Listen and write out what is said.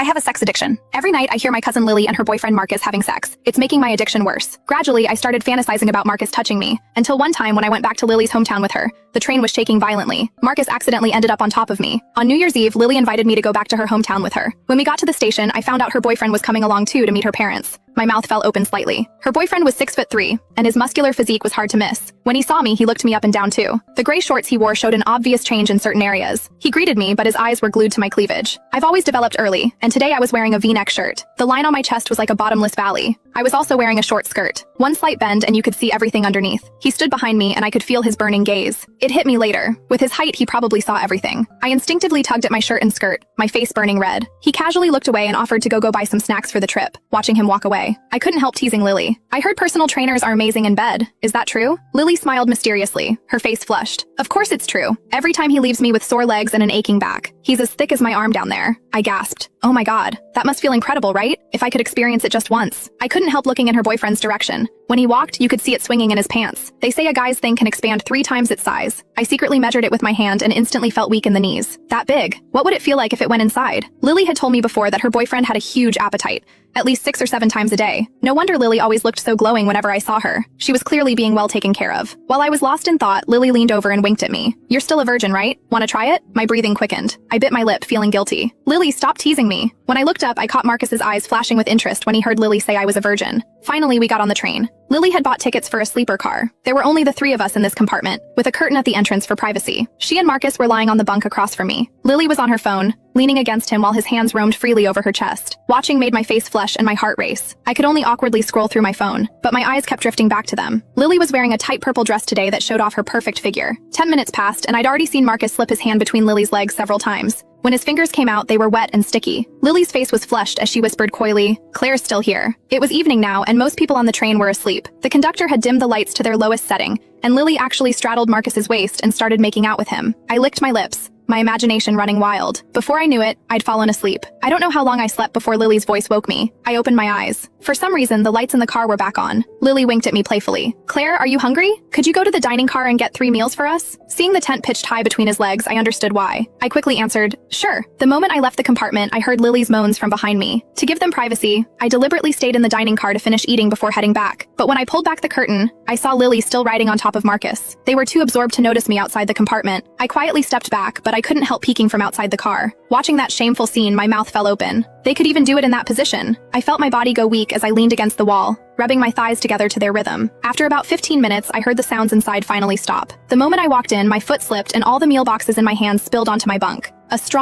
I have a sex addiction. Every night I hear my cousin Lily and her boyfriend Marcus having sex. It's making my addiction worse. Gradually, I started fantasizing about Marcus touching me, until one time when I went back to Lily's hometown with her, the train was shaking violently. Marcus accidentally ended up on top of me. On New Year's Eve, Lily invited me to go back to her hometown with her. When we got to the station, I found out her boyfriend was coming along too to meet her parents. My mouth fell open slightly. Her boyfriend was 6'3", and his muscular physique was hard to miss. When he saw me, he looked me up and down too. The gray shorts he wore showed an obvious change in certain areas. He greeted me, but his eyes were glued to my cleavage. I've always developed early, and today I was wearing a V-neck shirt. The line on my chest was like a bottomless valley. I was also wearing a short skirt. One slight bend and you could see everything underneath. He stood behind me and I could feel his burning gaze. It hit me later. With his height, he probably saw everything. I instinctively tugged at my shirt and skirt, my face burning red. He casually looked away and offered to go buy some snacks for the trip. Watching him walk away, I couldn't help teasing Lily. I heard personal trainers are amazing in bed. Is that true? Lily smiled mysteriously. Her face flushed. Of course it's true. Every time he leaves me with sore legs and an aching back. He's as thick as my arm down there. I gasped. Oh my god. That must feel incredible, right? If I could experience it just once. I couldn't help looking in her boyfriend's direction. When he walked, you could see it swinging in his pants. They say a guy's thing can expand 3 times its size. I secretly measured it with my hand and instantly felt weak in the knees. That big. What would it feel like if it went inside? Lily had told me before that her boyfriend had a huge appetite. At least 6 or 7 times a day. No wonder Lily always looked so glowing whenever I saw her. She was clearly being well taken care of. While I was lost in thought, Lily leaned over and winked at me. You're still a virgin, right? Wanna try it? My breathing quickened. I bit my lip, feeling guilty. Lily, stop teasing me. When I looked up, I caught Marcus's eyes flashing with interest when he heard Lily say I was a virgin. Finally, we got on the train. Lily had bought tickets for a sleeper car. There were only the 3 of us in this compartment, with a curtain at the entrance for privacy. She and Marcus were lying on the bunk across from me. Lily was on her phone, leaning against him while his hands roamed freely over her chest. Watching made my face flush and my heart race. I could only awkwardly scroll through my phone, but my eyes kept drifting back to them. Lily was wearing a tight purple dress today that showed off her perfect figure. 10 minutes passed, and I'd already seen Marcus slip his hand between Lily's legs several times. When his fingers came out, they were wet and sticky. Lily's face was flushed as she whispered coyly, "Claire's still here." It was evening now, and most people on the train were asleep. The conductor had dimmed the lights to their lowest setting, and Lily actually straddled Marcus's waist and started making out with him. I licked my lips, my imagination running wild. Before I knew it, I'd fallen asleep. I don't know how long I slept before Lily's voice woke me. I opened my eyes. For some reason, the lights in the car were back on. Lily winked at me playfully. "Claire, are you hungry? Could you go to the dining car and get 3 meals for us?" Seeing the tent pitched high between his legs, I understood why. I quickly answered, "Sure." The moment I left the compartment, I heard Lily's moans from behind me. To give them privacy, I deliberately stayed in the dining car to finish eating before heading back. But when I pulled back the curtain, I saw Lily still riding on top of Marcus. They were too absorbed to notice me outside the compartment. I quietly stepped back, but I couldn't help peeking from outside the car. Watching that shameful scene, my mouth fell open. They could even do it in that position. I felt my body go weak as I leaned against the wall, rubbing my thighs together to their rhythm. After about 15 minutes, I heard the sounds inside finally stop. The moment I walked in, my foot slipped and all the meal boxes in my hands spilled onto my bunk. A strong